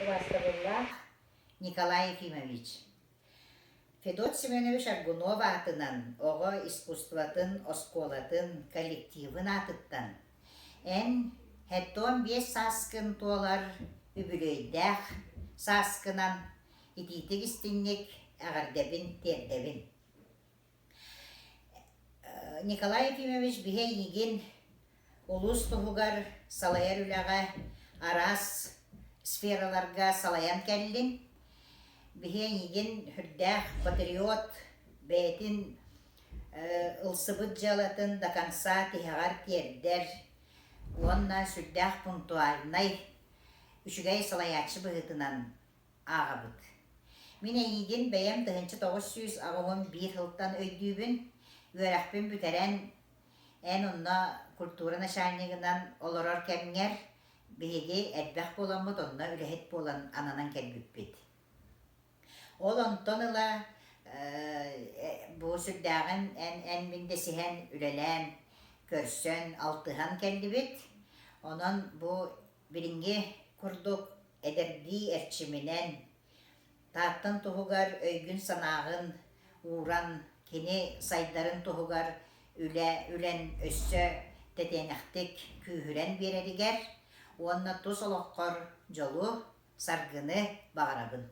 Квастовуллах Николай Ефимович. Федот Семенович Аргунов атынан, оғы искусстватын, осколатын, коллективын атыттан. Эн хэттон 5 саскын туолар үбілөйдәқ саскынан ититік істіннек ағардабин тердабин. Николай Ефимович біге егін улус тұғығар салайар үліға арас сфераларға салаян кәлін. Біге егін хүрдәқ патриот бәйтін ылсыбыт жалатын да конца тихағар тердер. Онна сүрдәқ пунктуальнай үшігай салаячы бұғытынан ағабыд. Мен егін бәйім 1991 жылттан өйдүйбін, өрәқпен бүтәрән ән онна культура начальнигынан олорор кәмгер біге әдбәқ боламыд, онна үләхет болан ананан кәлбіппет. Ол онтоныла бұл сүрдәғын ән мінді сихен үләлән, көрсөн, алтыған кәлдібет. Онын бұл бірінге күрдік әдірді әрчімінен таттын тұғығар өйгін санағын уран кені сайдарын тұғығар үлән өссі тәтеніқтік күйірен берерігер. Онына тұс олыққыр жолу сарғыны бағарабын.